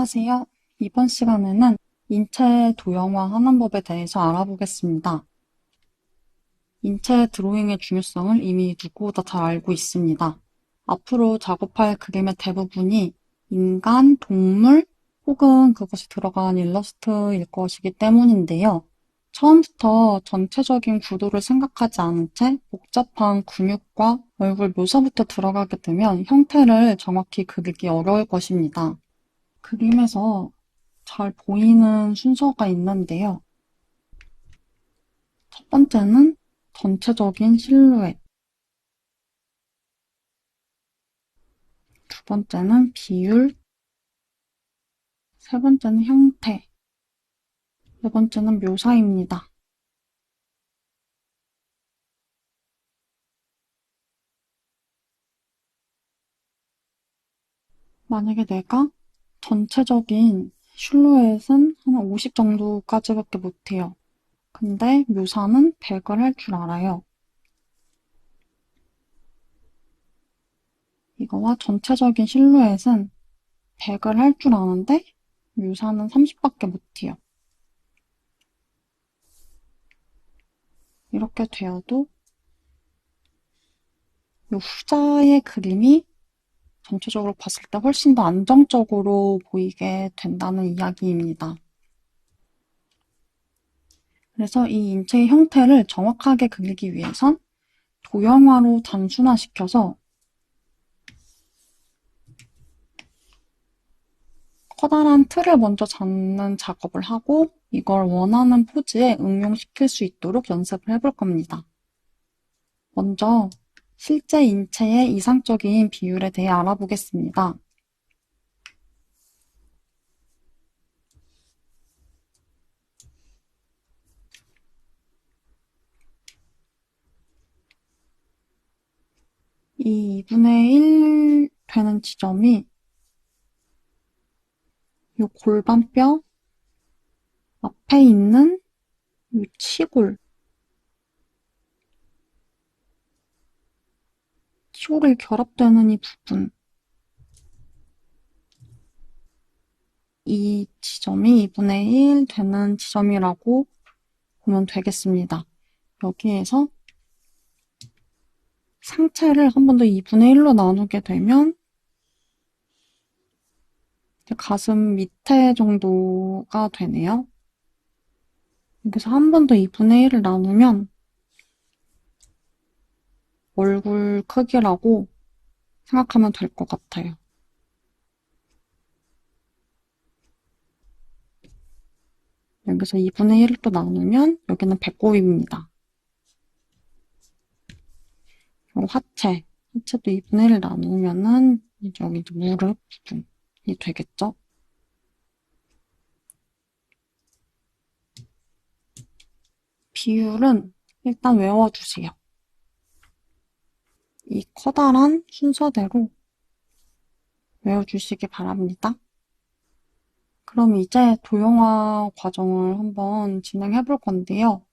안녕하세요. 이번 시간에는 인체 도형화하는 법에 대해서 알아보겠습니다. 인체 드로잉의 중요성을 이미 누구보다 잘 알고 있습니다. 앞으로 작업할 그림의 대부분이 인간, 동물 혹은 그것이 들어간 일러스트일 것이기 때문인데요. 처음부터 전체적인 구도를 생각하지 않은 채 복잡한 근육과 얼굴 묘사부터 들어가게 되면 형태를 정확히 그리기 어려울 것입니다. 그림에서 잘 보이는 순서가 있는데요. 첫 번째는 전체적인 실루엣, 두 번째는 비율, 세 번째는 형태, 네 번째는 묘사입니다. 만약에 내가 전체적인 실루엣은 한 50 정도까지밖에 못해요. 근데 묘사는 100을 할 줄 알아요. 이거와 전체적인 실루엣은 100을 할 줄 아는데 묘사는 30밖에 못해요. 이렇게 되어도 이 후자의 그림이 전체적으로 봤을 때 훨씬 더 안정적으로 보이게 된다는 이야기입니다. 그래서 이 인체의 형태를 정확하게 그리기 위해선 도형화로 단순화시켜서 커다란 틀을 먼저 잡는 작업을 하고 이걸 원하는 포즈에 응용시킬 수 있도록 연습을 해볼 겁니다. 먼저 실제 인체의 이상적인 비율에 대해 알아보겠습니다. 이 2분의 1 되는 지점이 이 골반뼈 앞에 있는 이 치골이 결합되는 이 부분, 이 지점이 2분의 1 되는 지점이라고 보면 되겠습니다. 여기에서 상체를 한 번 더 2분의 1로 나누게 되면 가슴 밑에 정도가 되네요. 여기서 한 번 더 2분의 1을 나누면 얼굴 크기라고 생각하면 될 것 같아요. 여기서 2분의 1을 또 나누면 여기는 배꼽입니다. 그리고 하체도 2분의 1을 나누면은 이제 여기 무릎 부분이 되겠죠? 비율은 일단 외워주세요. 이 커다란 순서대로 외워주시기 바랍니다. 그럼 이제 도형화 과정을 한번 진행해 볼 건데요.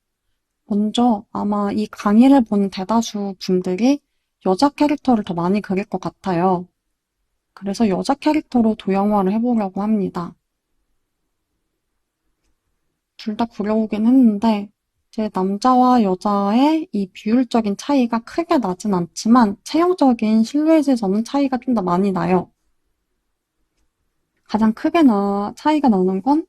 먼저 아마 이 강의를 보는 대다수 분들이 여자 캐릭터를 더 많이 그릴 것 같아요. 그래서 여자 캐릭터로 도형화를 해보려고 합니다. 둘 다 그려오긴 했는데 이제 남자와 여자의 이 비율적인 차이가 크게 나진 않지만 체형적인 실루엣에서는 차이가 좀 더 많이 나요. 가장 크게 차이가 나는 건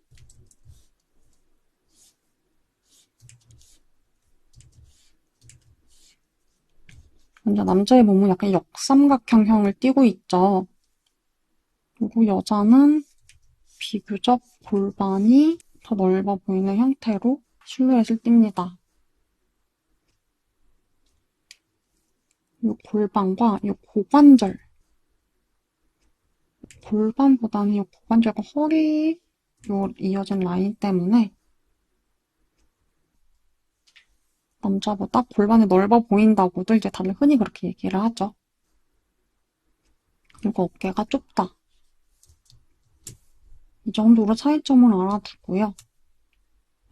먼저 남자의 몸은 약간 역삼각형형을 띠고 있죠. 그리고 여자는 비교적 골반이 더 넓어 보이는 형태로 실루엣을 띱니다. 이 골반과 이 고관절, 골반보다는 이 고관절과 허리 요 이어진 라인 때문에 남자보다 골반이 넓어 보인다고도 이제 다들 흔히 그렇게 얘기를 하죠. 그리고 어깨가 좁다. 이 정도로 차이점을 알아두고요.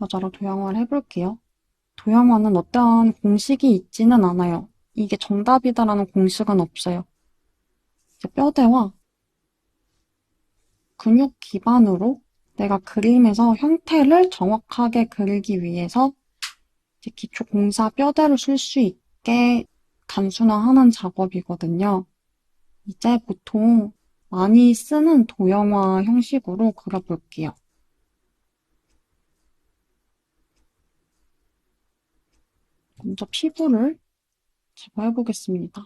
여자로 도형화를 해볼게요. 도형화는 어떠한 공식이 있지는 않아요. 이게 정답이다라는 공식은 없어요. 이제 뼈대와 근육 기반으로 내가 그림에서 형태를 정확하게 그리기 위해서 이제 기초 공사 뼈대를 쓸 수 있게 단순화하는 작업이거든요. 이제 보통 많이 쓰는 도형화 형식으로 그려볼게요. 먼저 피부를 제거해보겠습니다.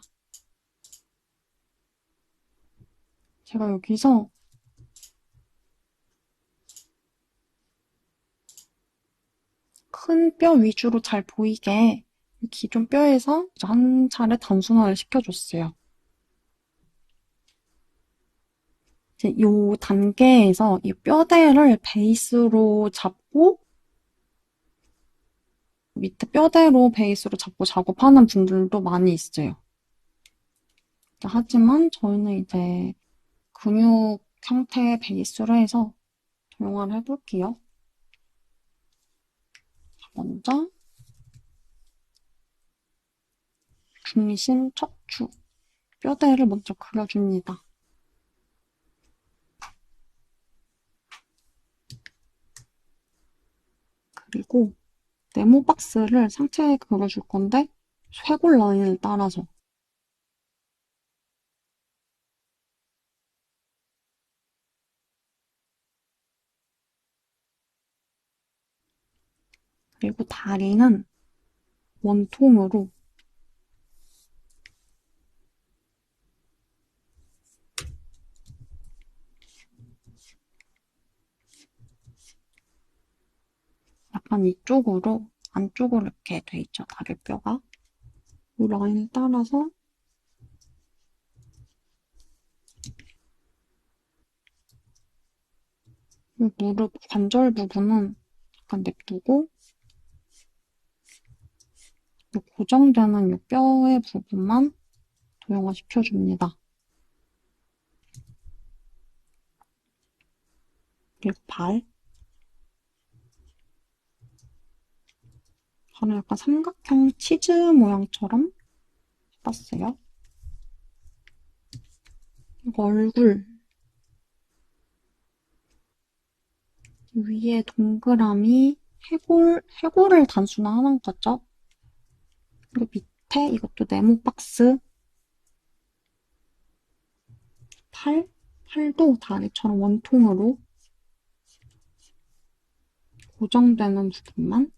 제가 여기서 큰 뼈 위주로 잘 보이게 기존 뼈에서 한 차례 단순화를 시켜줬어요. 이제 이 단계에서 이 뼈대를 베이스로 잡고 밑에 뼈대로 베이스로 잡고 작업하는 분들도 많이 있어요. 하지만 저희는 이제 근육 형태 베이스로 해서 도형화를 해볼게요. 먼저 중심 척추 뼈대를 먼저 그려줍니다. 그리고 네모 박스를 상체에 그려줄 건데 쇄골 라인을 따라서 그리고 다리는 원통으로 약간 이쪽으로 안쪽으로 이렇게 돼 있죠. 다리뼈가. 이 라인을 따라서 이 무릎 관절 부분은 약간 냅두고 이 고정되는 이 뼈의 부분만 도형화 시켜줍니다. 그리고 발. 저는 약간 삼각형 치즈 모양처럼 해봤어요. 그리고 얼굴. 위에 동그라미, 해골을 단순화하는 거죠. 그리고 밑에 이것도 네모 박스. 팔도 다리처럼 원통으로 고정되는 부분만.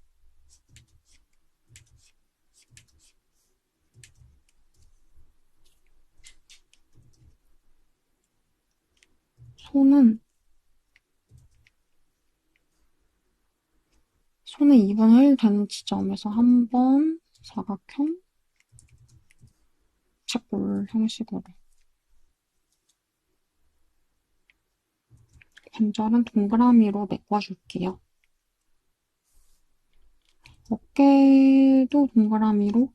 손은 2분의 1 되는 지점에서 한 번 사각형 책볼 형식으로. 관절은 동그라미로 메꿔줄게요. 어깨도 동그라미로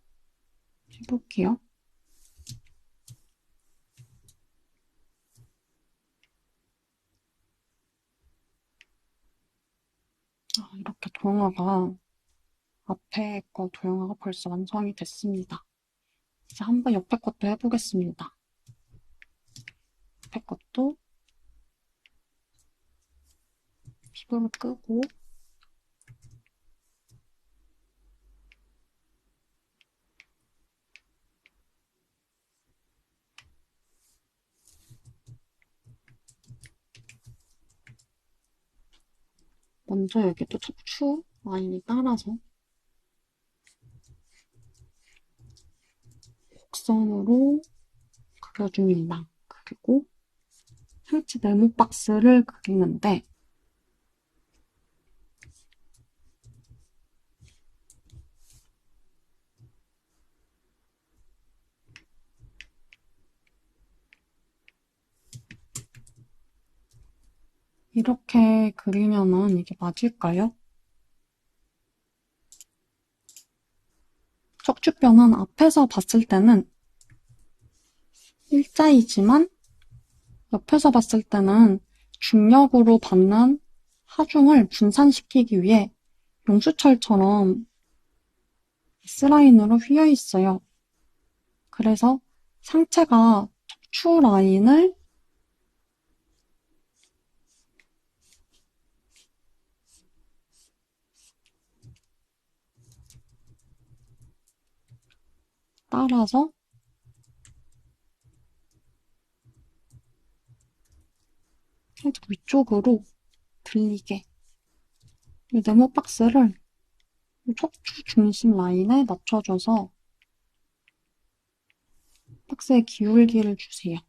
해볼게요. 이렇게 도형화가 앞에 거 도형화가 벌써 완성이 됐습니다. 이제 한번 옆에 것도 해보겠습니다. 옆에 것도 피부를 끄고 먼저 여기도 척추 라인을 따라서 곡선으로 그려줍니다. 그리고 상체 네모 박스를 그리는데 이렇게 그리면은 이게 맞을까요? 척추뼈는 앞에서 봤을 때는 일자이지만 옆에서 봤을 때는 중력으로 받는 하중을 분산시키기 위해 용수철처럼 S라인으로 휘어 있어요. 그래서 상체가 척추 라인을 따라서 살짝 위쪽으로 들리게 이 네모 박스를 이 척추 중심 라인에 맞춰줘서 박스에 기울기를 주세요.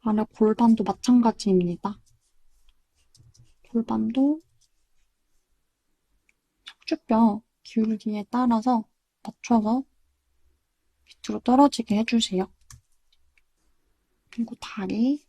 아래 골반도 마찬가지입니다. 골반도 척추뼈 기울기에 따라서 맞춰서 밑으로 떨어지게 해주세요. 그리고 다리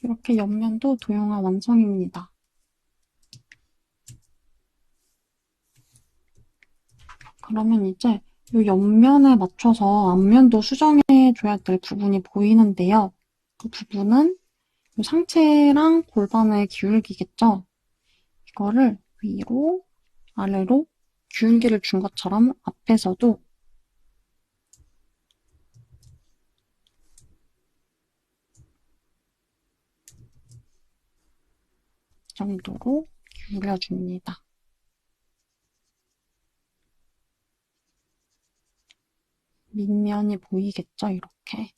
이렇게 옆면도 도형화 완성입니다. 그러면 이제 이 옆면에 맞춰서 앞면도 수정해줘야 될 부분이 보이는데요. 그 부분은 이 상체랑 골반의 기울기겠죠? 이거를 위로, 아래로 기울기를 준 것처럼 앞에서도 이 정도로 기울여줍니다. 밑면이 보이겠죠? 이렇게.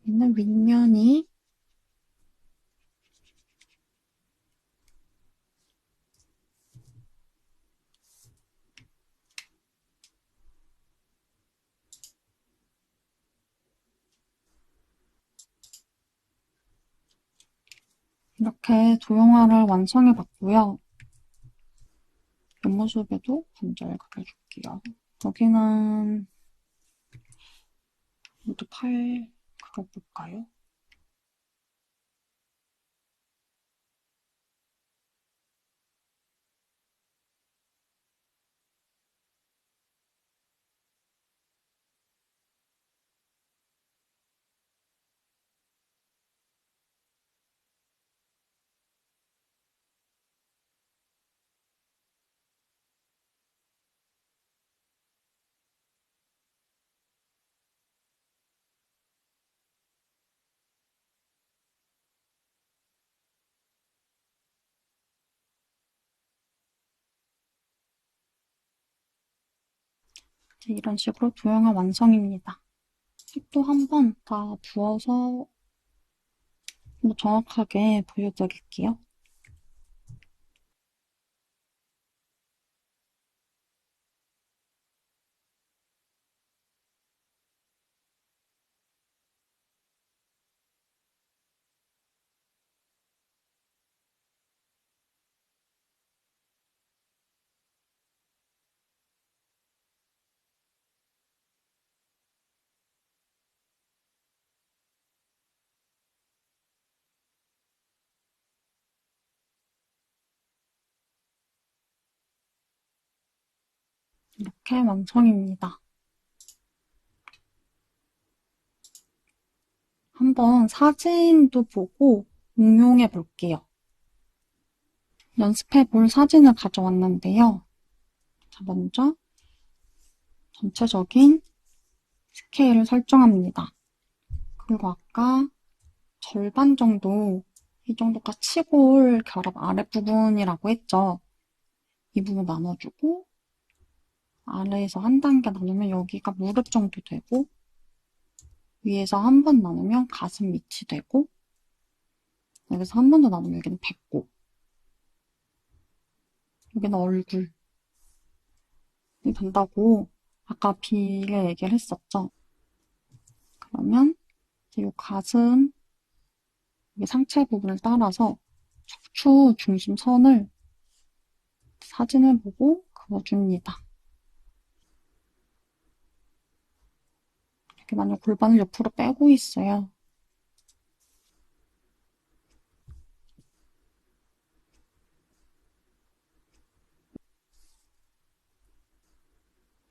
있는 윗면이 이렇게 도형화를 완성해봤고요. 옆모습에도 관절 그려줄게요. 여기는 모두 팔 그려볼까요? 이런 식으로 도형화 완성입니다. 색도 한번 다 부어서 정확하게 보여드릴게요. 이렇게 완성입니다. 한번 사진도 보고 응용해 볼게요. 연습해 볼 사진을 가져왔는데요. 자, 먼저 전체적인 스케일을 설정합니다. 그리고 아까 절반 정도, 이 정도가 치골 결합 아랫부분이라고 했죠. 이 부분 나눠주고 아래에서 한 단계 나누면 여기가 무릎 정도 되고 위에서 한 번 나누면 가슴 밑이 되고 여기서 한 번 더 나누면 여기는 배꼽 여기는 얼굴이 된다고 아까 비례 얘기를 했었죠. 그러면 이 가슴 여기 상체 부분을 따라서 척추 중심 선을 사진을 보고 그어줍니다. 이렇게 만약 골반을 옆으로 빼고 있어요.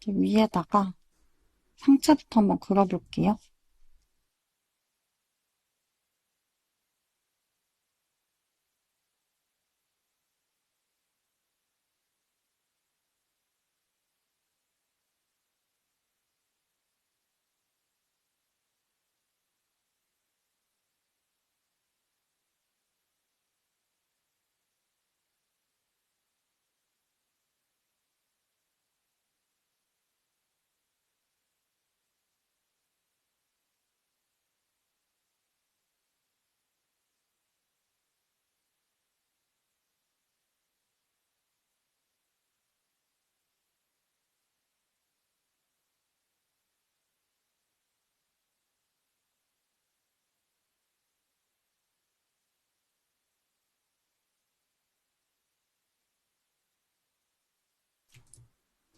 이제 위에다가 상체부터 한번 그려볼게요.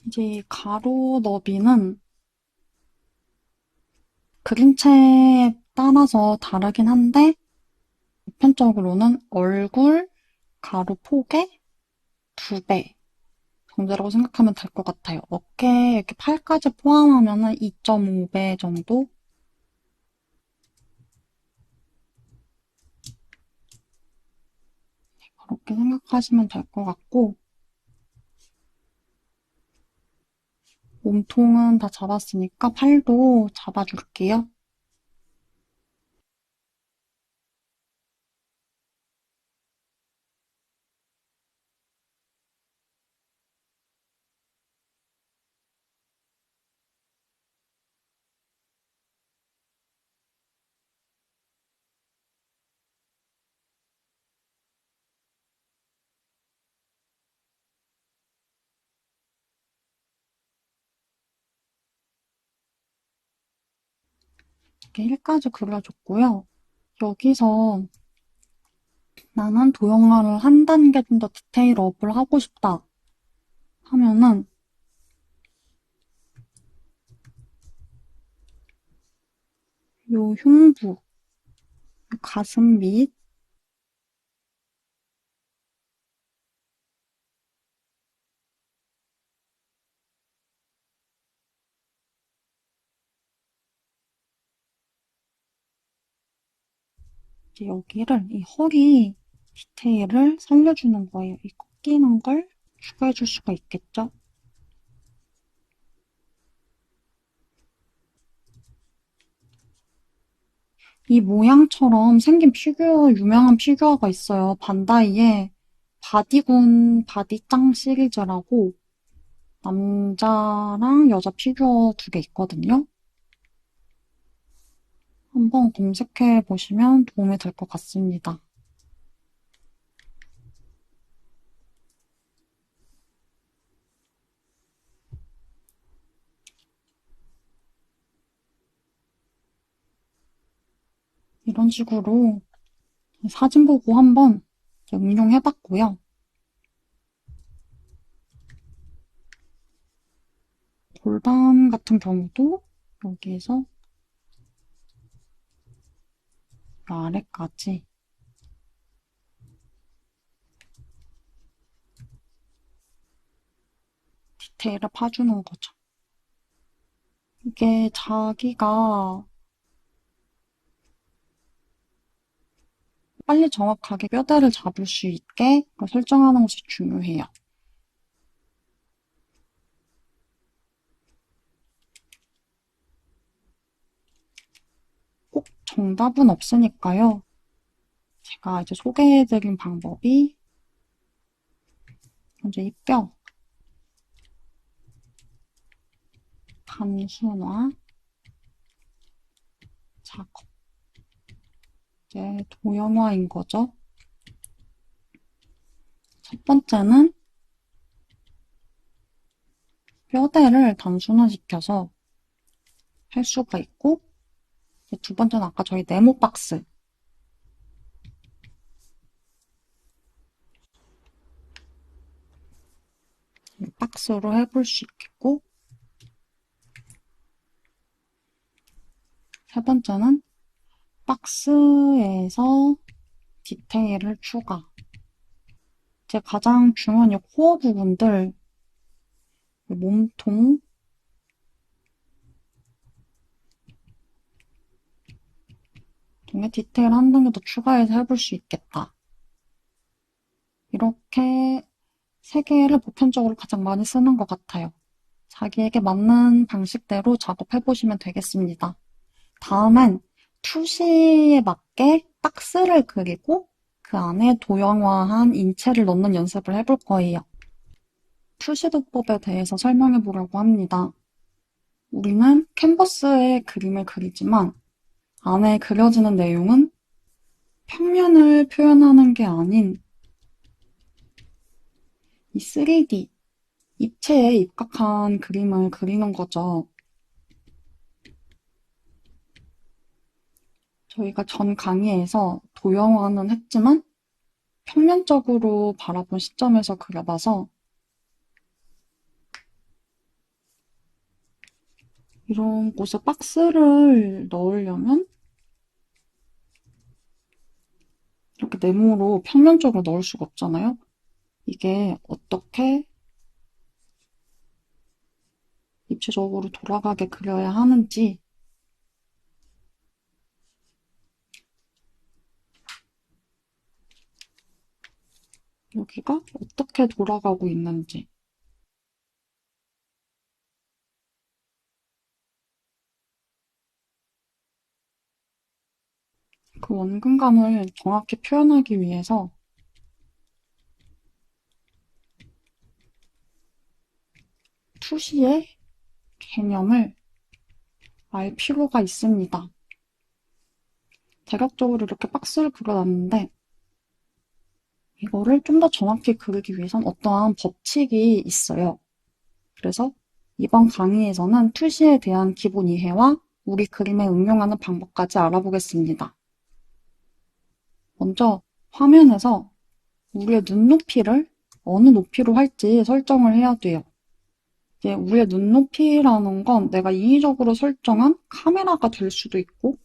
이제 가로 너비는 그림체에 따라서 다르긴 한데 보편적으로는 얼굴 가로 폭의 2배 정도라고 생각하면 될 것 같아요. 어깨 이렇게 팔까지 포함하면은 2.5배 정도? 그렇게 생각하시면 될 것 같고 몸통은 다 잡았으니까 팔도 잡아줄게요. 이렇게 힐까지 그려줬고요. 여기서 나는 도형화를 한 단계 좀 더 디테일업을 하고 싶다 하면은 요 흉부, 요 가슴 밑 이제 여기를 이 허리 디테일을 살려주는 거예요. 이 꺾이는 걸 추가해줄 수가 있겠죠? 이 모양처럼 생긴 피규어, 유명한 피규어가 있어요. 반다이의 바디군 바디짱 시리즈라고 남자랑 여자 피규어 2개 있거든요. 한번 검색해 보시면 도움이 될 것 같습니다. 이런 식으로 사진 보고 한번 응용해 봤고요. 골반 같은 경우도 여기에서 아래까지 디테일을 파주는 거죠. 이게 자기가 빨리 정확하게 뼈대를 잡을 수 있게 설정하는 것이 중요해요. 꼭 정답은 없으니까요. 제가 이제 소개해드린 방법이 먼저 이 뼈 단순화 작업 이제 도형화인 거죠. 첫 번째는 뼈대를 단순화시켜서 할 수가 있고 두 번째는 아까 저희 네모 박스 박스로 해볼 수 있겠고 세 번째는 박스에서 디테일을 추가 이제 가장 중요한 이 코어 부분들 몸통 동의 디테일 한 단계 더 추가해서 해볼 수 있겠다. 이렇게 세 개를 보편적으로 가장 많이 쓰는 것 같아요. 자기에게 맞는 방식대로 작업해보시면 되겠습니다. 다음엔 투시에 맞게 박스를 그리고 그 안에 도형화한 인체를 넣는 연습을 해볼 거예요. 투시도법에 대해서 설명해 보려고 합니다. 우리는 캔버스에 그림을 그리지만 안에 그려지는 내용은 평면을 표현하는 게 아닌 이 3D, 입체에 입각한 그림을 그리는 거죠. 저희가 전 강의에서 도형화는 했지만 평면적으로 바라본 시점에서 그려봐서 이런 곳에 박스를 넣으려면 이렇게 네모로 평면적으로 넣을 수가 없잖아요. 이게 어떻게 입체적으로 돌아가게 그려야 하는지 여기가 어떻게 돌아가고 있는지 그 원근감을 정확히 표현하기 위해서 투시의 개념을 알 필요가 있습니다. 대략적으로 이렇게 박스를 그려놨는데 이거를 좀 더 정확히 그리기 위해선 어떠한 법칙이 있어요. 그래서 이번 강의에서는 투시에 대한 기본 이해와 우리 그림에 응용하는 방법까지 알아보겠습니다. 먼저 화면에서 우리의 눈높이를 어느 높이로 할지 설정을 해야 돼요. 이제 우리의 눈높이라는 건 내가 인위적으로 설정한 카메라가 될 수도 있고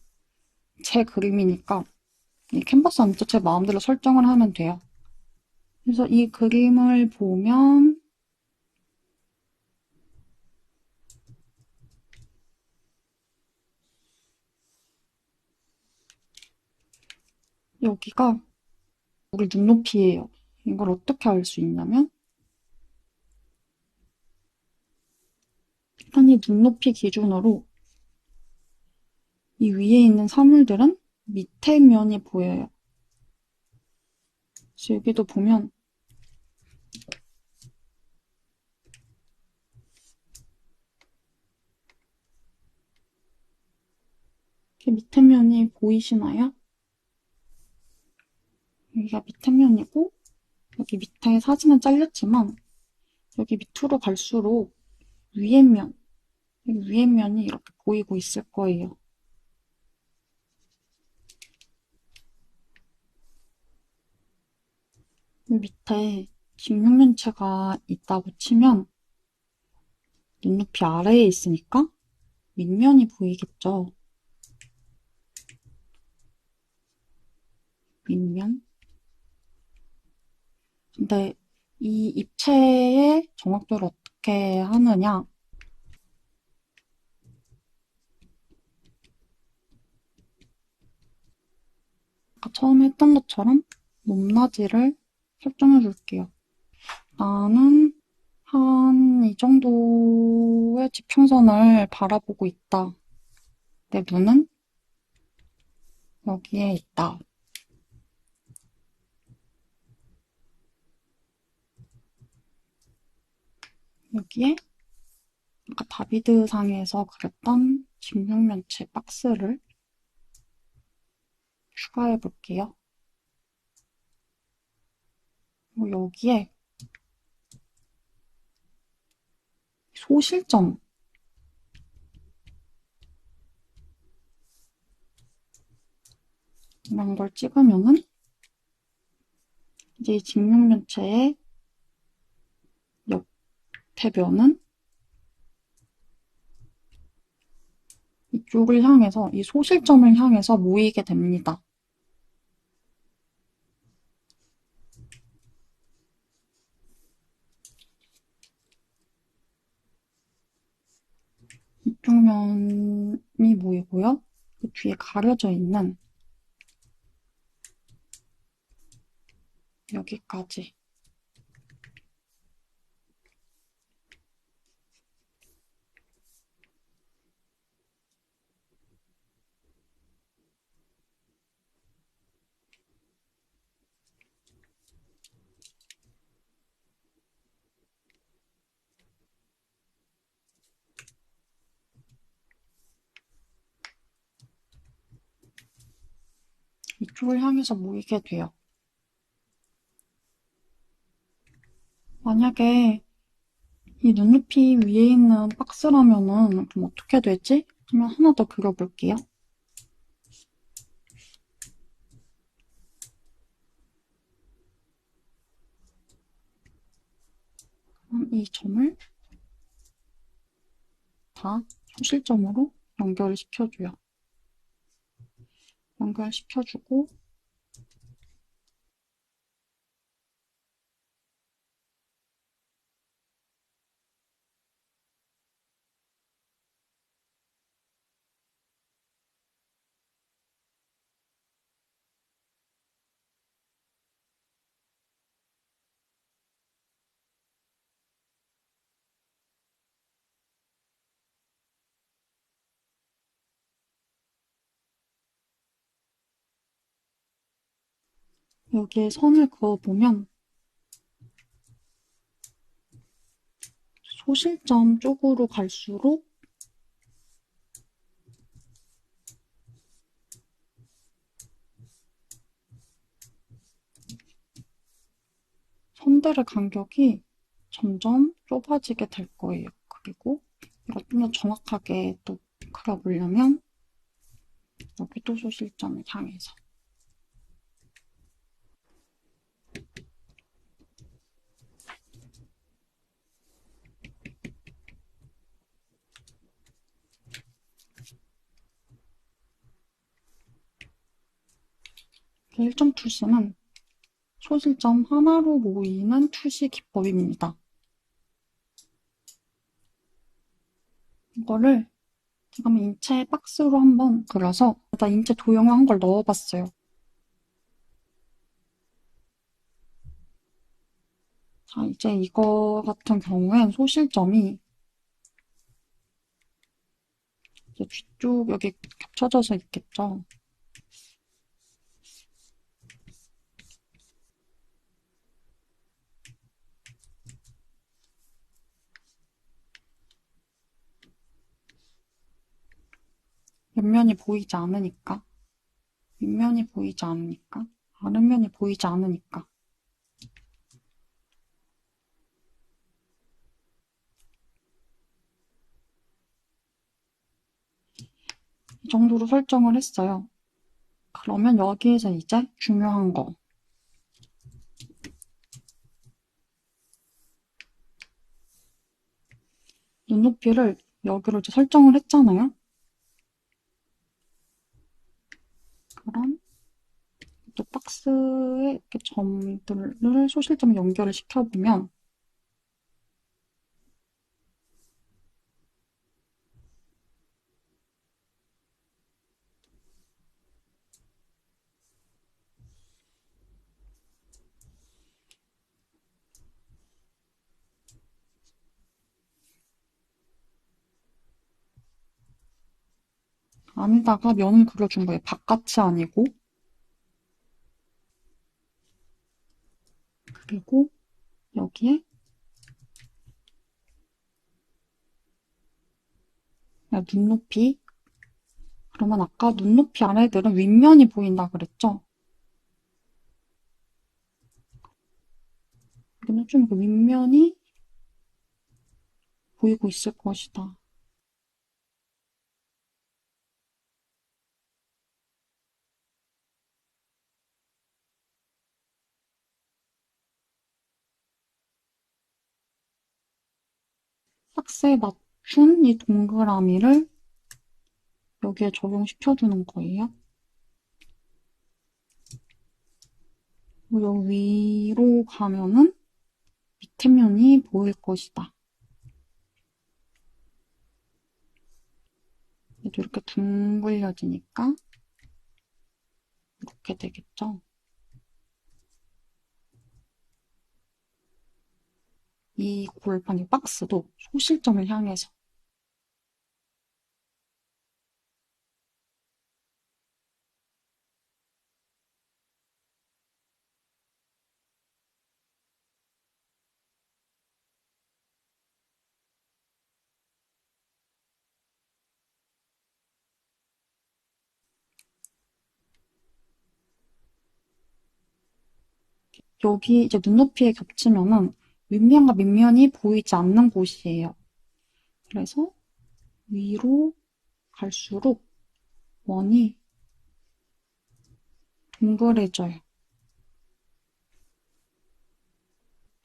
제 그림이니까 이 캔버스 안에서 제 마음대로 설정을 하면 돼요. 그래서 이 그림을 보면 여기가 우리 눈높이예요. 이걸 어떻게 알 수 있냐면 일단 이 눈높이 기준으로 이 위에 있는 사물들은 밑에 면이 보여요. 그래서 여기도 보면 이렇게 밑에 면이 보이시나요? 여기가 밑에 면이고 여기 밑에 사진은 잘렸지만 여기 밑으로 갈수록 위에 면, 여기 위에 면이 이렇게 보이고 있을 거예요. 이 밑에 직육면체가 있다고 치면 눈높이 아래에 있으니까 밑면이 보이겠죠. 밑면. 근데 이 입체의 정확도를 어떻게 하느냐? 아까 처음에 했던 것처럼 높낮이를 설정해 줄게요. 나는 한 이 정도의 지평선을 바라보고 있다. 내 눈은 여기에 있다. 여기에 아까 다비드상에서 그렸던 직육면체 박스를 추가해 볼게요. 여기에 소실점 이런 걸 찍으면은 이제 직육면체의 옆에 면은 이쪽을 향해서 이 소실점을 향해서 모이게 됩니다. 이쪽 면이 모이고요. 그 뒤에 가려져 있는 여기까지. 이쪽을 향해서 모이게 돼요. 만약에 이 눈높이 위에 있는 박스라면은 그럼 어떻게 되지? 그러면 하나 더 그려볼게요. 그럼 이 점을 다 소실점으로 연결을 시켜줘요. 연결시켜주고 여기에 선을 그어보면 소실점 쪽으로 갈수록 선들의 간격이 점점 좁아지게 될 거예요. 그리고 이걸 좀 더 정확하게 또 그려보려면 여기도 소실점을 향해서 일정 투시는 소실점 하나로 모이는 투시 기법입니다. 이거를 지금 인체 박스로 한번 그려서 일단 인체 도형을 한 걸 넣어봤어요. 자, 이제 이거 같은 경우엔 소실점이 이제 뒤쪽 여기 겹쳐져서 있겠죠. 옆면이 보이지 않으니까, 윗면이 보이지 않으니까, 아랫면이 보이지 않으니까. 이 정도로 설정을 했어요. 그러면 여기에서 이제 중요한 거. 눈높이를 여기로 이제 설정을 했잖아요. 그럼 또 박스에 이렇게 점들을 소실점 연결을 시켜보면 안에다가 면을 그려준 거예요. 바깥이 아니고. 그리고 여기에 눈높이. 그러면 아까 눈높이 아래들은 윗면이 보인다 그랬죠? 여기는 좀 그 윗면이 보이고 있을 것이다. 박스에 맞춘 이 동그라미를 여기에 적용시켜주는 거예요. 그리고 여기 위로 가면은 밑에 면이 보일 것이다. 얘도 이렇게 둥글려지니까 이렇게 되겠죠? 이 골판, 이 박스도 소실점을 향해서. 여기 이제 눈높이에 겹치면은 윗면과 밑면이 보이지 않는 곳이에요. 그래서 위로 갈수록 원이 동그래져요.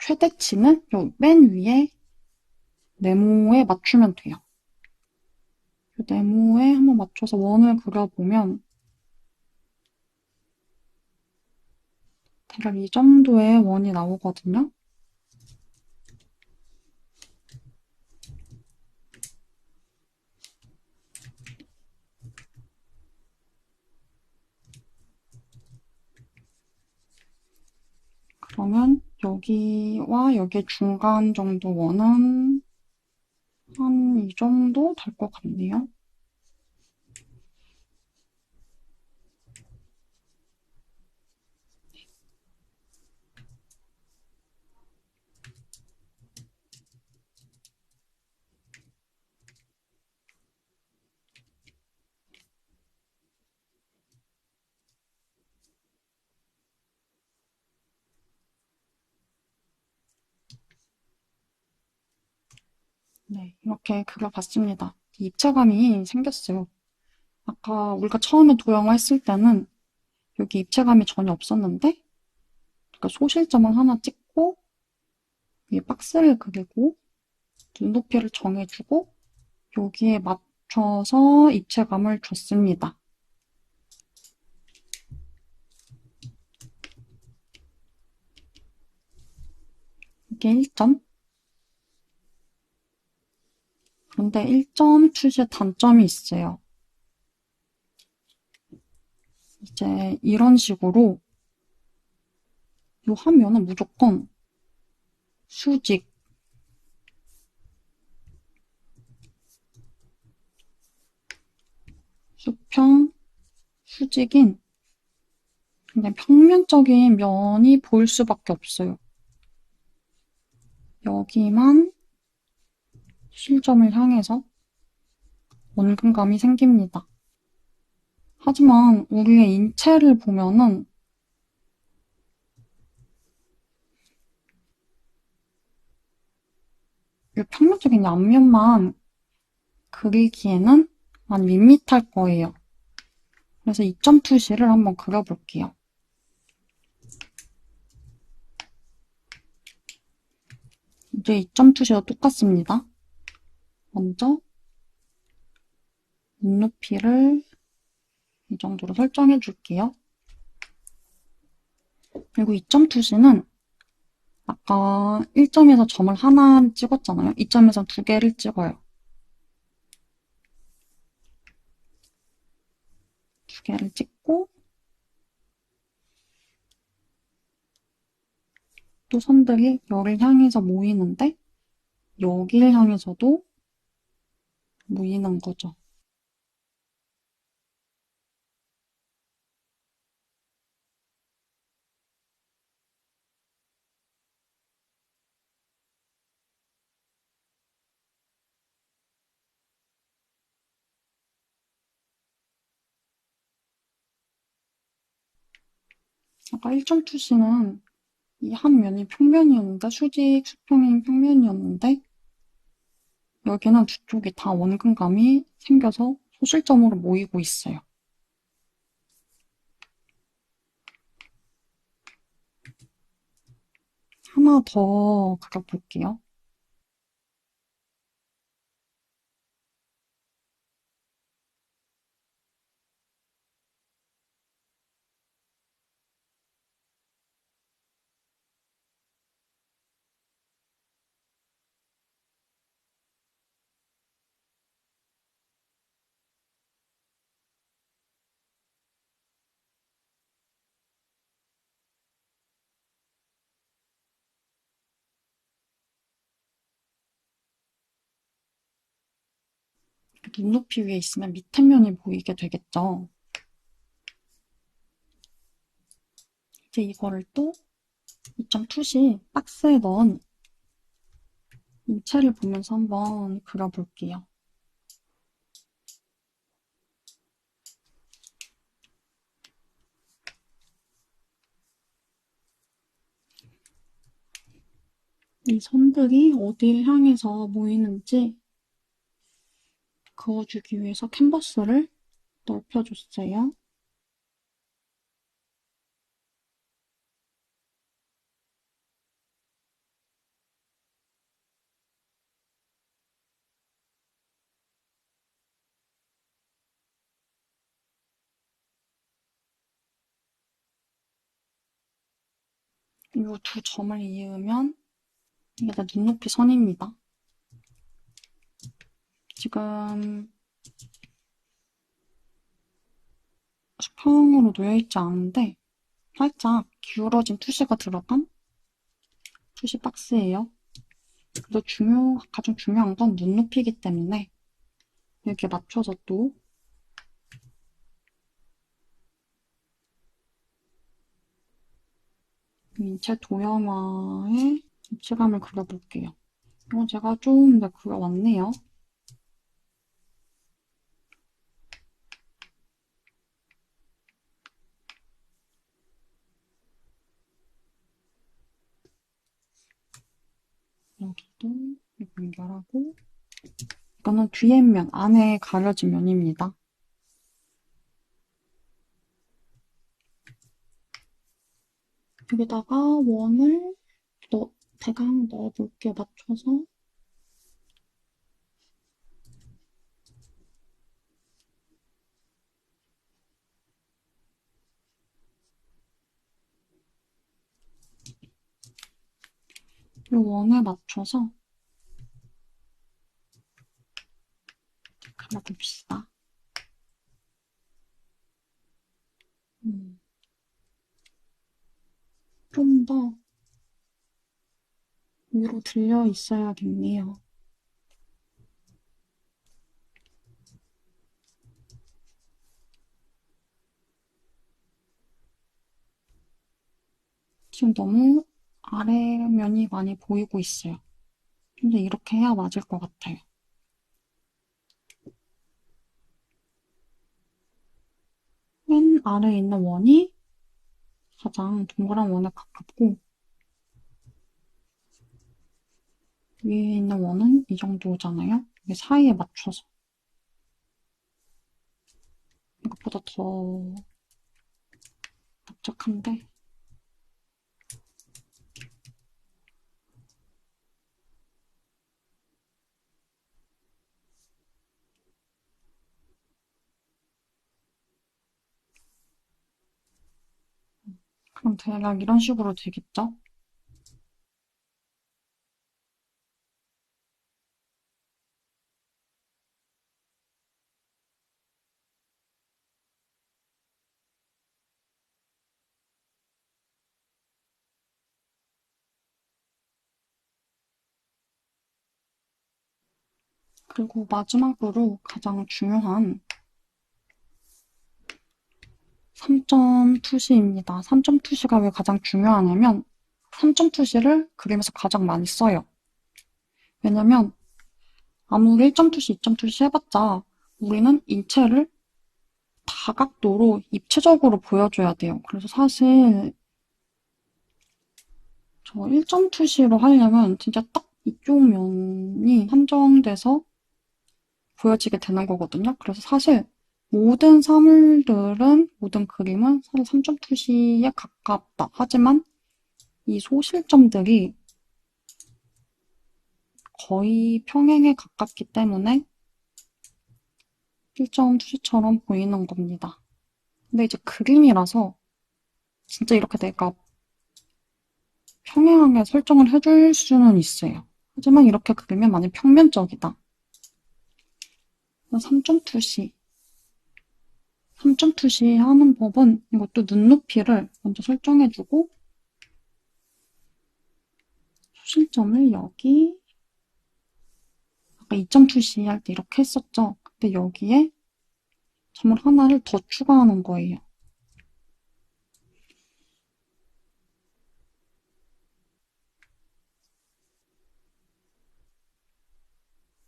최대치는 여기 맨 위에 네모에 맞추면 돼요. 이 네모에 한번 맞춰서 원을 그려보면 대략 이 정도의 원이 나오거든요. 그러면 여기와 여기 중간 정도 원은 한 이 정도 될 것 같네요. 네, 이렇게 그려봤습니다. 입체감이 생겼어요. 아까 우리가 처음에 도형화 했을 때는 여기 입체감이 전혀 없었는데, 그러니까 소실점을 하나 찍고, 위에 박스를 그리고, 눈높이를 정해주고, 여기에 맞춰서 입체감을 줬습니다. 이게 1점. 그런데 1점 투시의 단점이 있어요. 이제 이런 식으로 이 화면은 무조건 수직, 수평, 수직인 그냥 평면적인 면이 보일 수밖에 없어요. 여기만 실점을 향해서 원근감이 생깁니다. 하지만 우리의 인체를 보면은 이 평면적인 앞면만 그리기에는 많이 밋밋할 거예요. 그래서 2점 투시를 한번 그려볼게요. 이제 2점 투시도 똑같습니다. 먼저 눈높이를 이 정도로 설정해 줄게요. 그리고 2점 투시는 아까 1점에서 점을 하나 찍었잖아요. 2점에서 두 개를 찍어요. 두 개를 찍고 또 선들이 열을 향해서 모이는데 여기를 향해서도 모이는 거죠. 아까 1점 투시는 이 한 면이 평면이었는데 수직 수평인 평면이었는데 여기는 두 쪽이 다 원근감이 생겨서 소실점으로 모이고 있어요. 하나 더 그려볼게요. 눈높이 위에 있으면 밑에 면이 보이게 되겠죠. 이제 이거를 또 2.2시 박스에 넣은 인체를 보면서 한번 그려볼게요. 이 선들이 어디를 향해서 모이는지 그어주기 위해서 캔버스를 넓혀줬어요. 이 두 점을 이으면 이게 다 눈높이 선입니다. 지금 수평으로 놓여있지 않은데 살짝 기울어진 투시가 들어간 투시 박스예요. 그래서 가장 중요한 건 눈높이이기 때문에 이렇게 맞춰서 또 인체 도형화의 입체감을 그려볼게요. 이건 제가 좀 그려왔네요. 여기도 연결하고 이거는 뒤에 면, 안에 가려진 면입니다. 여기다가 원을 대강 넣어볼게요. 맞춰서. 이 원에 맞춰서 그려봅시다. 좀 더 위로 들려 있어야겠네요. 지금 너무 아래면이 많이 보이고 있어요. 근데 이렇게 해야 맞을 것 같아요. 맨 아래에 있는 원이 가장 동그란 원에 가깝고 위에 있는 원은 이 정도잖아요. 이게 사이에 맞춰서 이것보다 더 납작한데 그럼 대략 이런 식으로 되겠죠? 그리고 마지막으로 가장 중요한 3점 투시입니다. 3점 투시가 왜 가장 중요하냐면 3점 투시를 그림에서 가장 많이 써요. 왜냐면 아무리 1점 투시, 2점 투시 해봤자 우리는 인체를 다각도로 입체적으로 보여줘야 돼요. 그래서 사실 저 1점 투시로 하려면 진짜 딱 이쪽 면이 한정돼서 보여지게 되는 거거든요. 그래서 사실 모든 사물들은, 모든 그림은 사실 3점 투시에 가깝다. 하지만 이 소실점들이 거의 평행에 가깝기 때문에 1점 투시처럼 보이는 겁니다. 근데 이제 그림이라서 진짜 이렇게 내가 평행하게 설정을 해줄 수는 있어요. 하지만 이렇게 그리면 많이 평면적이다. 3점 투시. 3점 투시 하는 법은 이것도 눈높이를 먼저 설정해주고 소실점을 여기 아까 2점 투시 할 때 이렇게 했었죠. 근데 여기에 점을 하나를 더 추가하는 거예요.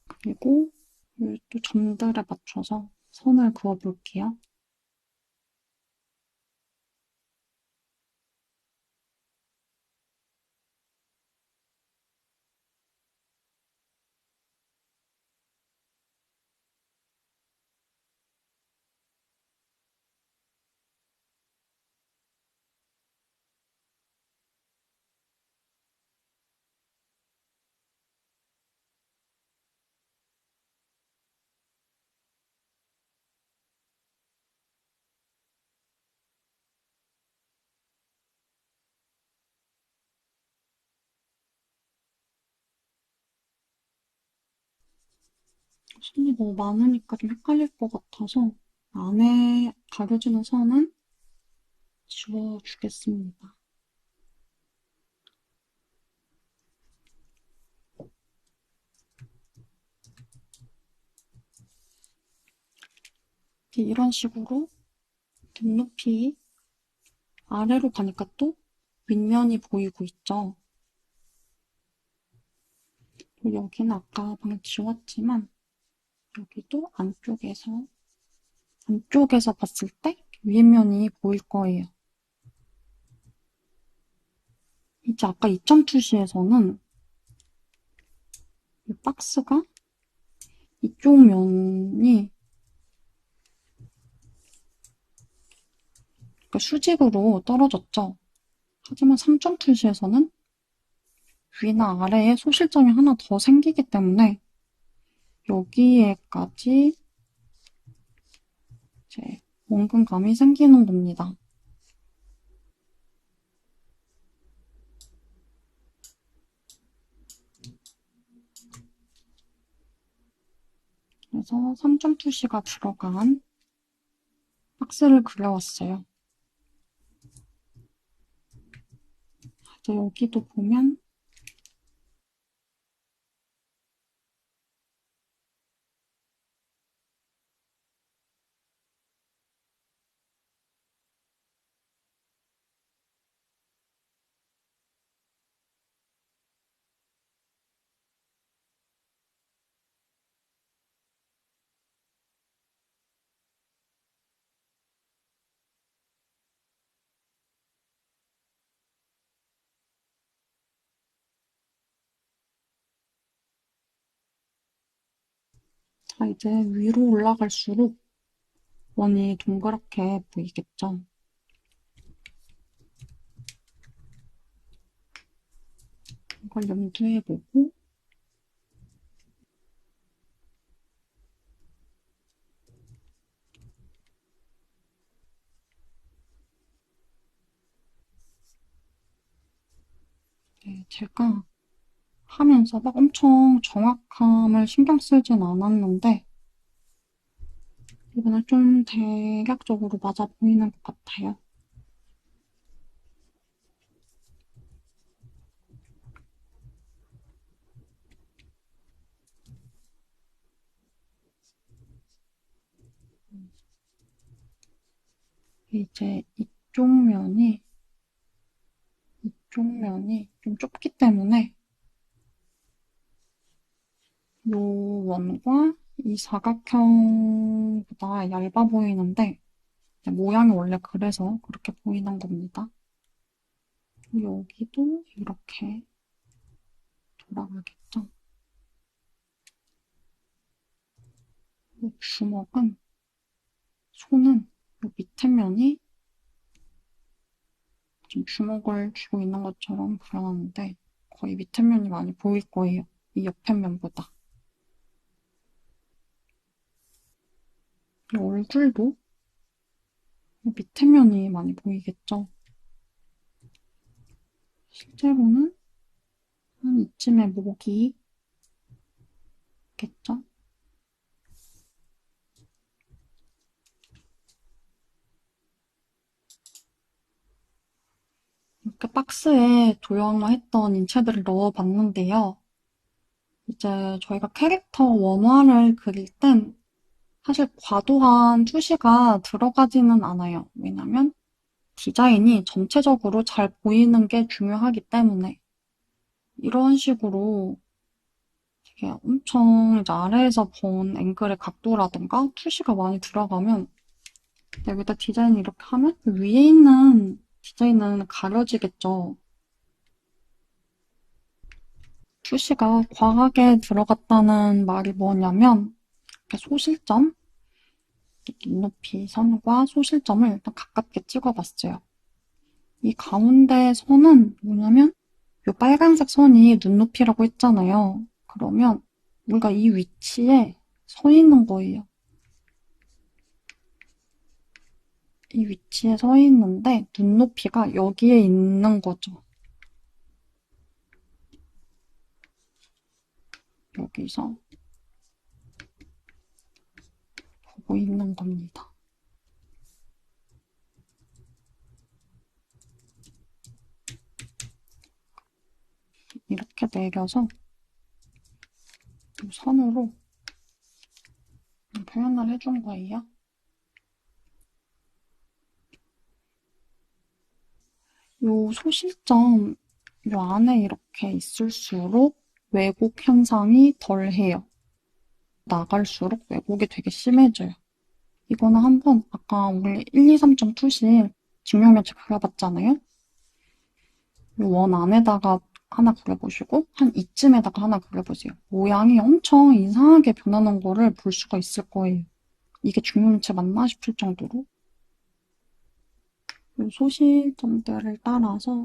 그리고 또 점들에 맞춰서 선을 그어볼게요. 선이 너무 많으니까 좀 헷갈릴 것 같아서 안에 가려지는 선은 지워주겠습니다. 이런 식으로 눈높이 아래로 가니까 또 윗면이 보이고 있죠. 여기는 아까 방금 지웠지만 여기도 안쪽에서 봤을 때 윗면이 보일 거예요. 이제 아까 2점 투시에서는 이 박스가 이쪽 면이 그러니까 수직으로 떨어졌죠. 하지만 3점 투시에서는 위나 아래에 소실점이 하나 더 생기기 때문에 여기에까지 이제 원근감이 생기는 겁니다. 그래서 3점 투시가 들어간 박스를 그려왔어요. 이제 여기도 보면 자 이제 위로 올라갈수록 원이 동그랗게 보이겠죠. 이걸 염두에 보고 네, 제가 하면서 막 엄청 정확함을 신경 쓰진 않았는데 이번에 좀 대략적으로 맞아 보이는 것 같아요. 이제 이쪽 면이 좀 좁기 때문에 요 원과 이 사각형보다 얇아 보이는데 모양이 원래 그래서 그렇게 보이는 겁니다. 여기도 이렇게 돌아가겠죠. 손은 요 밑에 면이 지금 주먹을 쥐고 있는 것처럼 그려놨는데 거의 밑에 면이 많이 보일 거예요. 이 옆에 면보다. 그리고 얼굴도 밑에 면이 많이 보이겠죠. 실제로는 한 이쯤에 목이 있겠죠. 이렇게 박스에 도형화했던 인체들을 넣어봤는데요. 이제 저희가 캐릭터 원화를 그릴 땐 사실 과도한 투시가 들어가지는 않아요. 왜냐면 디자인이 전체적으로 잘 보이는 게 중요하기 때문에 이런 식으로 되게 엄청 이제 아래에서 본 앵글의 각도라든가 투시가 많이 들어가면 여기다 디자인을 이렇게 하면 위에 있는 디자인은 가려지겠죠. 투시가 과하게 들어갔다는 말이 뭐냐면 이렇게 소실점, 눈높이 선과 소실점을 일단 가깝게 찍어봤어요. 이 가운데 선은 뭐냐면 이 빨간색 선이 눈높이라고 했잖아요. 그러면 우리가 이 위치에 서 있는 거예요. 이 위치에 서 있는데 눈높이가 여기에 있는 거죠. 여기서 보고 있는 겁니다. 이렇게 내려서 이 선으로 표현을 해준 거예요. 요 소실점 요 안에 이렇게 있을수록 왜곡 현상이 덜해요. 나갈수록 왜곡이 되게 심해져요. 이거는 한번 아까 우리 1, 2, 3점 투실 직육면체 그려봤잖아요. 이 원 안에다가 하나 그려보시고 한 이쯤에다가 하나 그려보세요. 모양이 엄청 이상하게 변하는 거를 볼 수가 있을 거예요. 이게 직육면체 맞나 싶을 정도로 이 소실점들을 따라서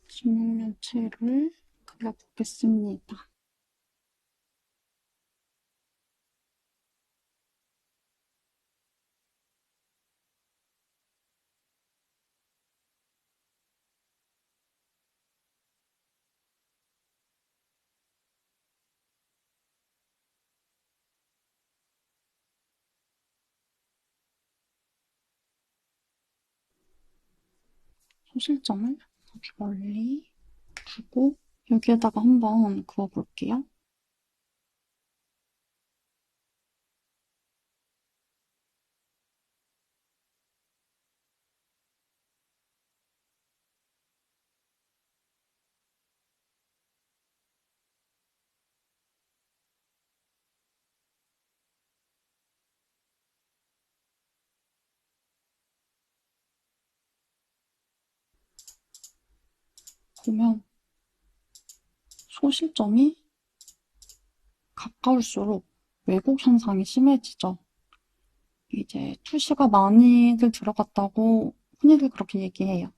직육면체를 그려보겠습니다. 소실점을 아주 멀리 두고 여기에다가 한번 그어볼게요. 보면 소실점이 가까울수록 왜곡 현상이 심해지죠. 이제 투시가 많이들 들어갔다고 흔히들 그렇게 얘기해요.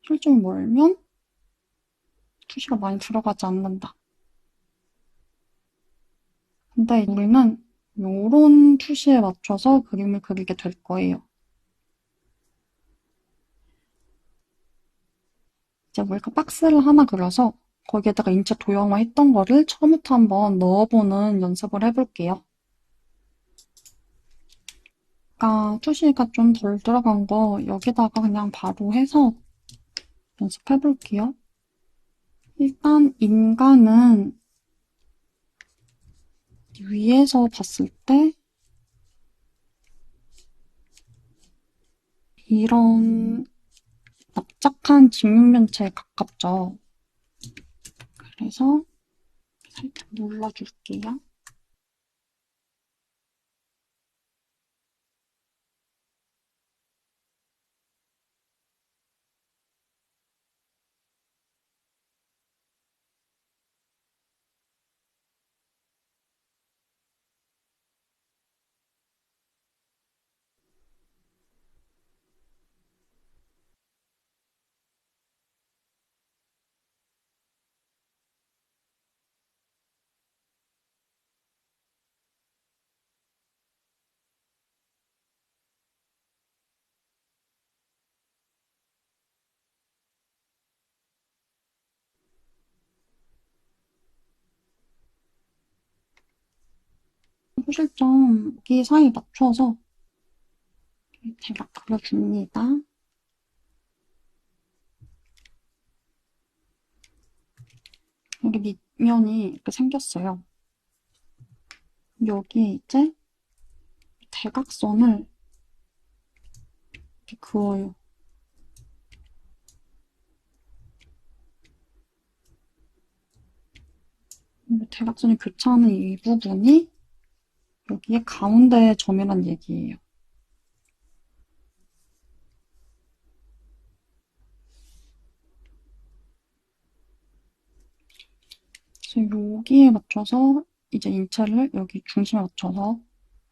실점이 멀면 투시가 많이 들어가지 않는다. 근데 우리는 요런 투시에 맞춰서 그림을 그리게 될 거예요. 이제 우리가 박스를 하나 그려서 거기에다가 인체 도형화 했던 거를 처음부터 한번 넣어보는 연습을 해볼게요. 아까 투시가 좀 덜 들어간 거 여기다가 그냥 바로 해서 연습해볼게요. 일단 인간은 위에서 봤을 때 이런 납작한 직육면체에 가깝죠. 그래서 살짝 눌러줄게요. 소실점기 사이 맞춰서 대략 그려줍니다. 마지막에 밑면이 이렇게 생겼어요. 여기에 이제 대각선을 이렇게 그어요. 대각선이 교차하는 이 부분이 여기에 가운데 점이란 얘기예요. 그래서 여기에 맞춰서 이제 인체를 여기 중심에 맞춰서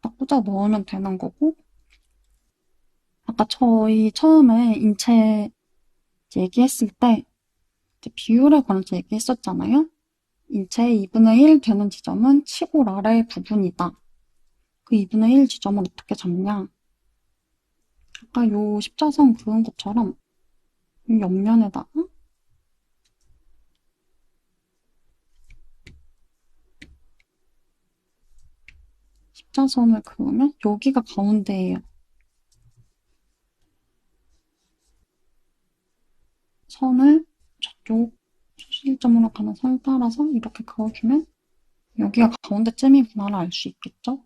딱 꽂아 넣으면 되는 거고, 아까 저희 처음에 인체 얘기했을 때 이제 비율에 관해서 얘기했었잖아요. 인체의 2분의 1 되는 지점은 치골 아래 부분이다. 그 2분의 1 지점은 어떻게 잡냐? 아까 요 십자선 그은 것처럼 이 옆면에다가 십자선을 그으면 여기가 가운데예요. 선을 저쪽 소실점으로 가는 선을 따라서 이렇게 그어주면 여기가 가운데쯤이구나를 알 수 있겠죠?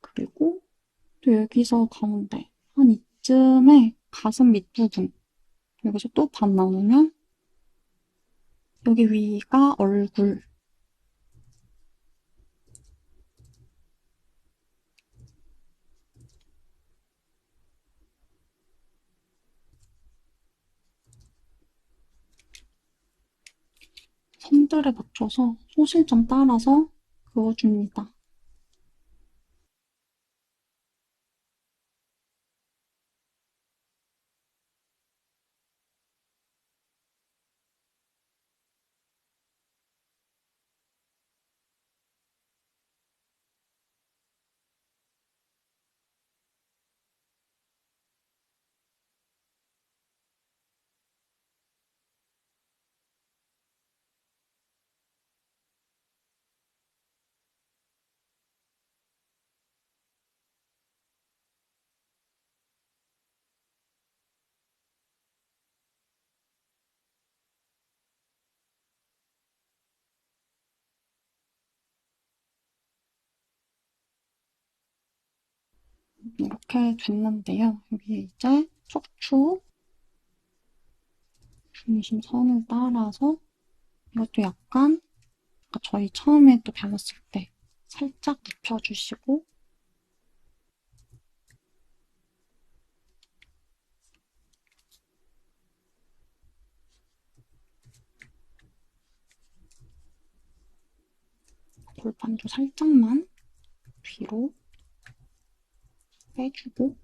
그리고 또 여기서 가운데 한 이쯤에 가슴 밑부분 여기서 또 반 나누면 여기 위가 얼굴 선들에 맞춰서 소실점 따라서 그어줍니다. 이렇게 됐는데요. 여기 이제 척추 중심선을 따라서 이것도 약간 아까 저희 처음에 또 배웠을 때 살짝 눕혀주시고 골반도 살짝만 뒤로 빼주고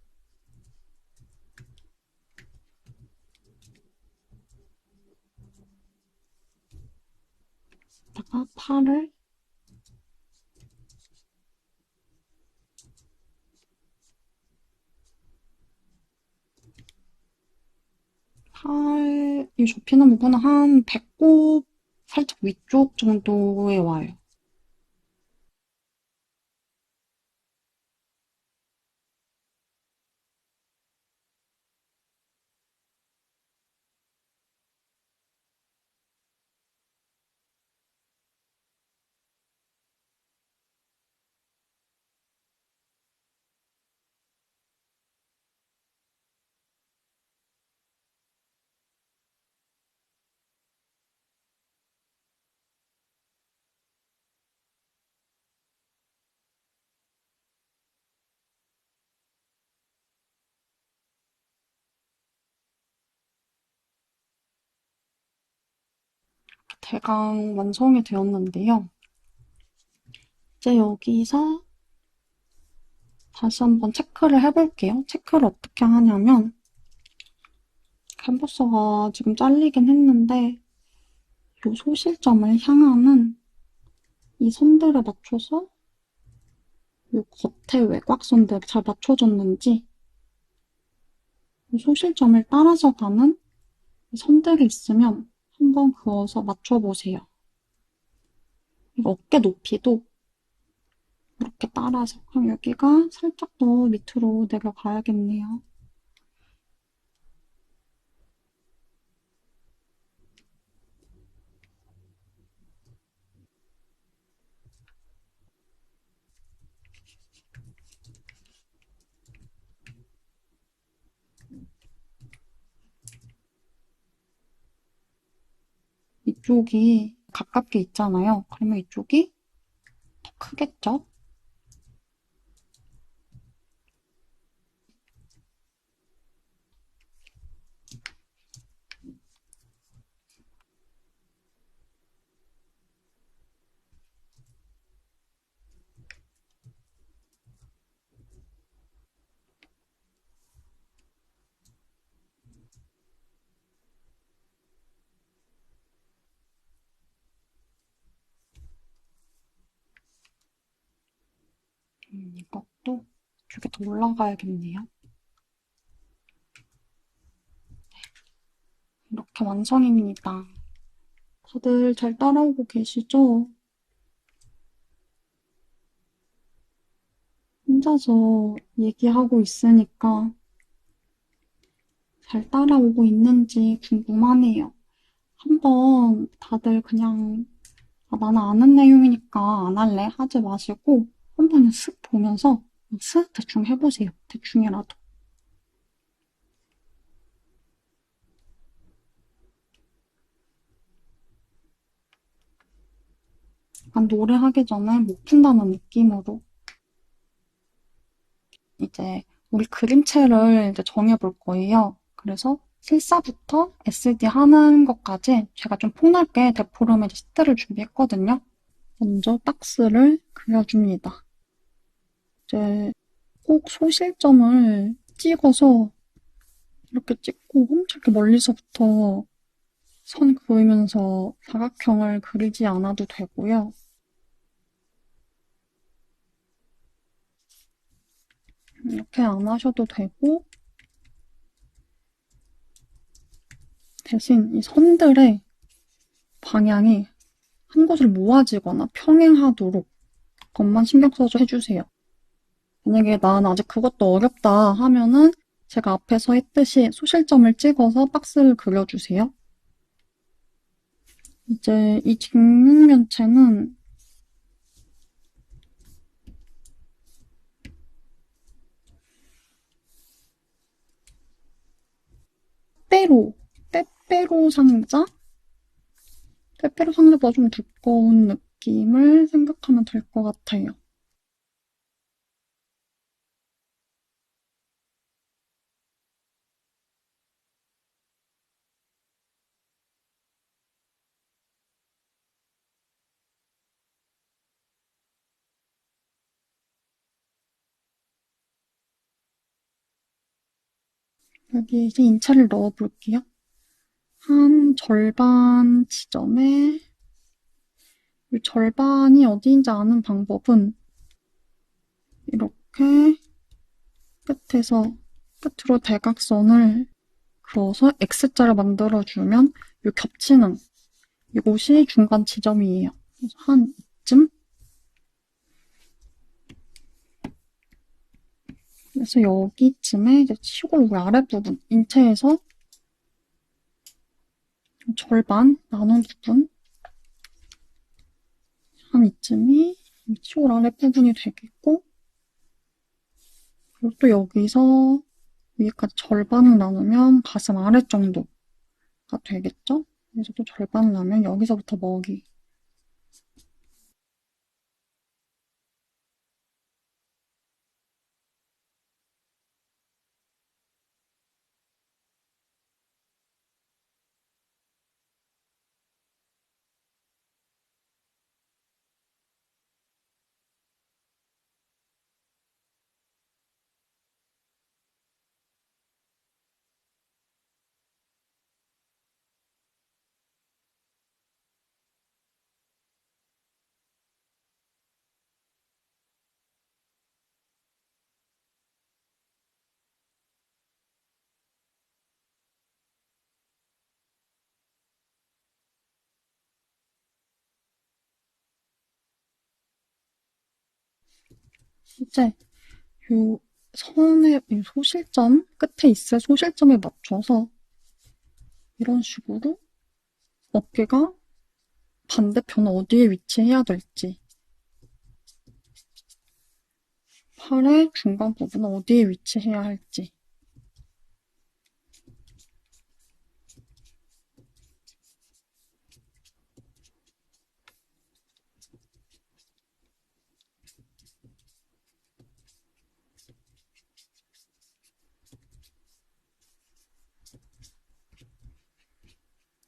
다가 팔을 팔이 좁히는 부분은 한 배꼽 살짝 위쪽 정도에 와요. 대강 완성이 되었는데요. 이제 여기서 다시 한번 체크를 해볼게요. 체크를 어떻게 하냐면 캔버스가 지금 잘리긴 했는데 이 소실점을 향하는 이 선들에 맞춰서 이 겉에 외곽선들 잘 맞춰졌는지 이 소실점을 따라서 가는 선들이 있으면 한번 그어서 맞춰보세요. 어깨 높이도 이렇게 따라서. 그럼 여기가 살짝 더 밑으로 내려가야겠네요. 이쪽이 가깝게 있잖아요. 그러면 이쪽이 더 크겠죠? 이것도 이쪽에 더 올라가야겠네요. 이렇게 완성입니다. 다들 잘 따라오고 계시죠? 혼자서 얘기하고 있으니까 잘 따라오고 있는지 궁금하네요. 한번 다들 그냥 나는 아는 내용이니까 안 할래 하지 마시고 한번 쓱 보면서 쓱 대충 해보세요. 대충이라도. 약간 노래하기 전에 목 푼다는 느낌으로 이제 우리 그림체를 이제 정해볼 거예요. 그래서 실사부터 SD 하는 것까지 제가 좀 폭넓게 대포름의 시트를 준비했거든요. 먼저 박스를 그려줍니다. 이제 꼭 소실점을 찍어서 이렇게 찍고 엄청 이렇게 멀리서부터 선 그으면서 사각형을 그리지 않아도 되고요. 이렇게 안 하셔도 되고 대신 이 선들의 방향이 한 곳을 모아지거나 평행하도록 그것만 신경 써서 해주세요. 만약에 난 아직 그것도 어렵다 하면은 제가 앞에서 했듯이 소실점을 찍어서 박스를 그려주세요. 이제 이 직육면체는 빼빼로, 빼빼로 상자? 빼빼로 상자보다 좀 두꺼운 느낌을 생각하면 될 것 같아요. 여기 이제 인체를 넣어볼게요. 한 절반 지점에 이 절반이 어디인지 아는 방법은 이렇게 끝에서 끝으로 대각선을 그어서 X자를 만들어주면 이 겹치는 이곳이 중간 지점이에요. 그래서 한 이쯤? 그래서 여기쯤에 이제 시골 우리 아랫부분 인체에서 절반 나눈 부분 한 이쯤이 시골 아랫부분이 되겠고 그리고 또 여기서 위에까지 절반을 나누면 가슴 아래 정도가 되겠죠? 그래서 또 절반을 나누면 여기서부터 먹이 이제 요 선의 이 소실점, 끝에 있을 소실점에 맞춰서 이런 식으로 어깨가 반대편 어디에 위치해야 될지, 팔의 중간 부분은 어디에 위치해야 할지.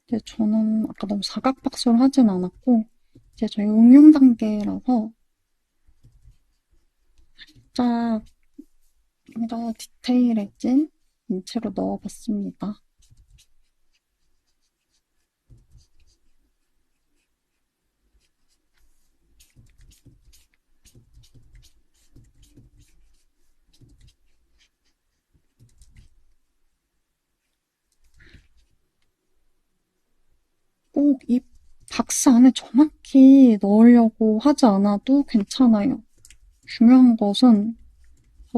이제 저는 아까 너무 사각박스를 하진 않았고, 이제 저희 응용 단계라서 살짝 더 디테일해진 인체로 넣어봤습니다. 꼭 이 박스 안에 정확히 넣으려고 하지 않아도 괜찮아요. 중요한 것은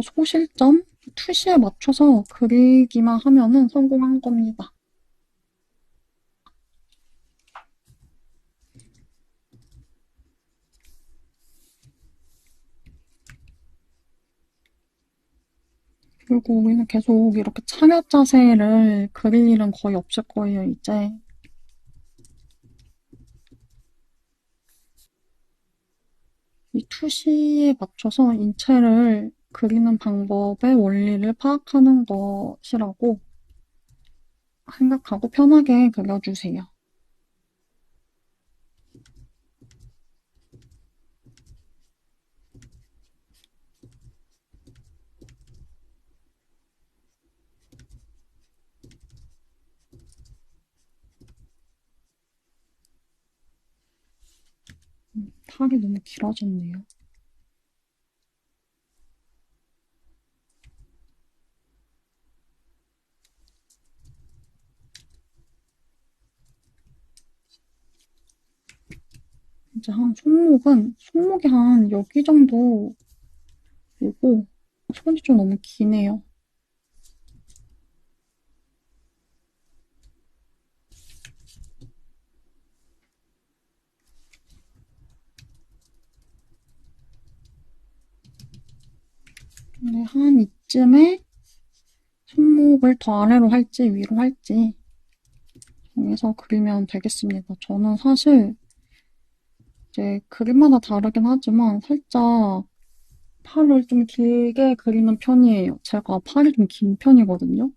소실점, 투시에 맞춰서 그리기만 하면은 성공한 겁니다. 그리고 우리는 계속 이렇게 차렷 자세를 그릴 일은 거의 없을 거예요, 이제. 이 투시에 맞춰서 인체를 그리는 방법의 원리를 파악하는 것이라고 생각하고 편하게 그려주세요. 팔이 너무 길어졌네요. 이제 손목이 한 여기 정도 오고, 손이 좀 너무 기네요. 근데 한 이쯤에 손목을 더 아래로 할지 위로 할지 정해서 그리면 되겠습니다. 저는 사실 이제 그림마다 다르긴 하지만 살짝 팔을 좀 길게 그리는 편이에요. 제가 팔이 좀 긴 편이거든요.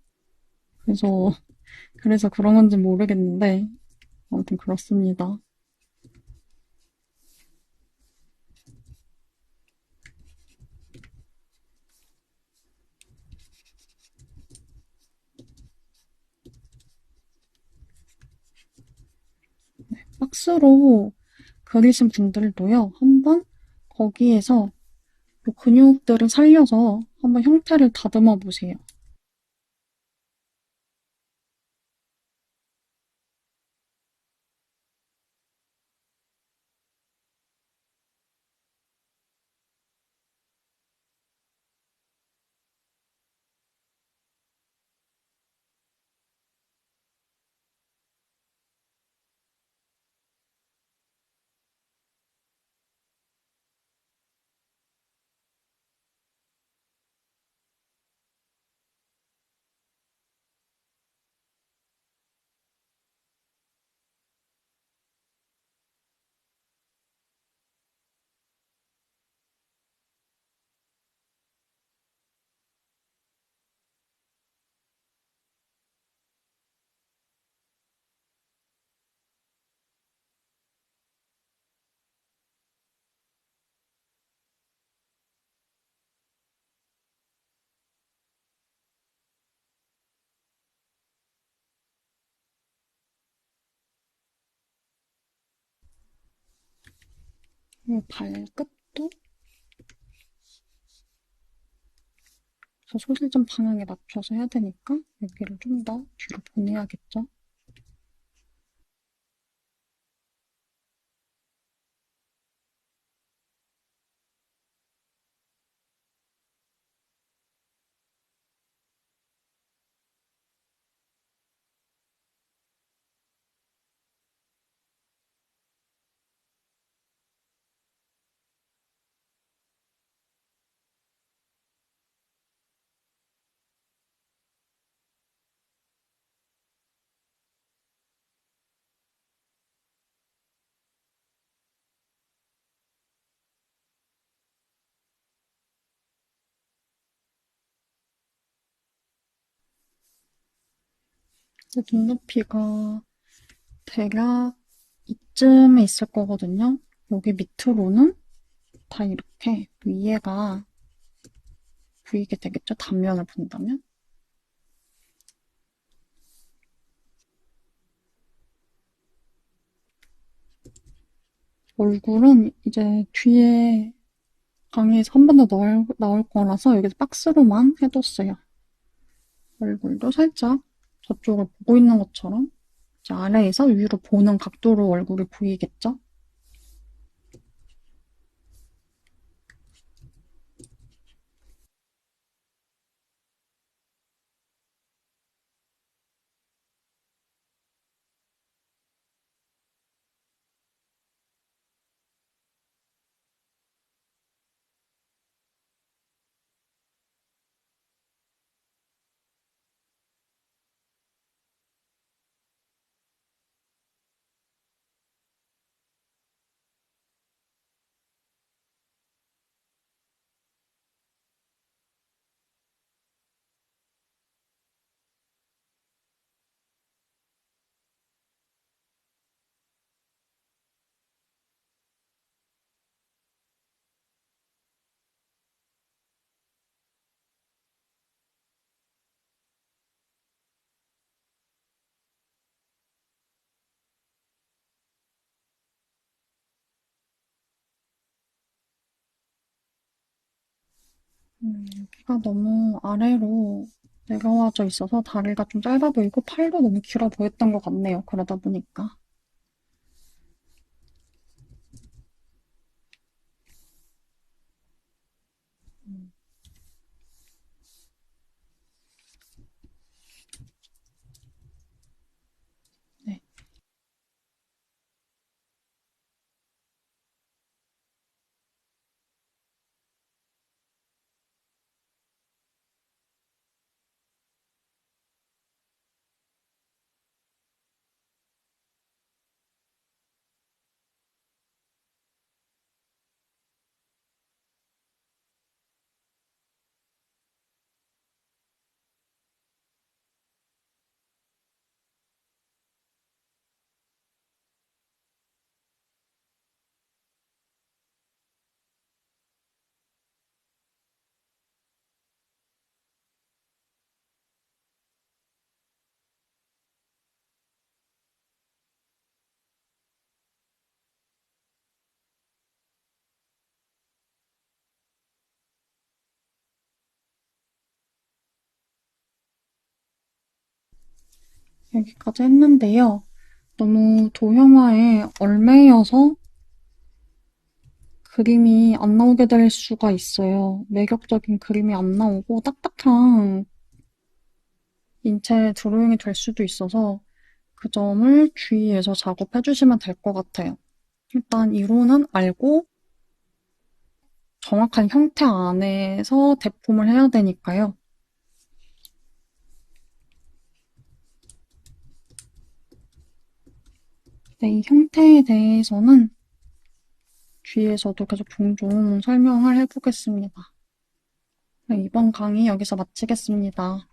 그래서 그런 건지 모르겠는데 아무튼 그렇습니다. 박스로 그리신 분들도요. 한번 거기에서 요 근육들을 살려서 한번 형태를 다듬어 보세요. 이 발끝도 소실점 방향에 맞춰서 해야 되니까 여기를 좀 더 뒤로 보내야겠죠. 눈높이가 대략 이쯤에 있을 거거든요. 여기 밑으로는 다 이렇게 위에가 보이게 되겠죠? 단면을 본다면? 얼굴은 이제 뒤에 강의에서 한 번 더 나올 거라서 여기서 박스로만 해뒀어요. 얼굴도 살짝 저쪽을 보고 있는 것처럼 이제 아래에서 위로 보는 각도로 얼굴이 보이겠죠? 여기가 너무 아래로 내려와져 있어서 다리가 좀 짧아 보이고 팔도 너무 길어 보였던 것 같네요. 그러다 보니까. 네. 여기까지 했는데요. 너무 도형화에 얽매여서 그림이 안 나오게 될 수가 있어요. 매력적인 그림이 안 나오고 딱딱한 인체 드로잉이 될 수도 있어서 그 점을 주의해서 작업해 주시면 될 것 같아요. 일단 이론은 알고 정확한 형태 안에서 대품을 해야 되니까요. 네, 이 형태에 대해서는 뒤에서도 계속 종종 설명을 해보겠습니다. 네, 이번 강의 여기서 마치겠습니다.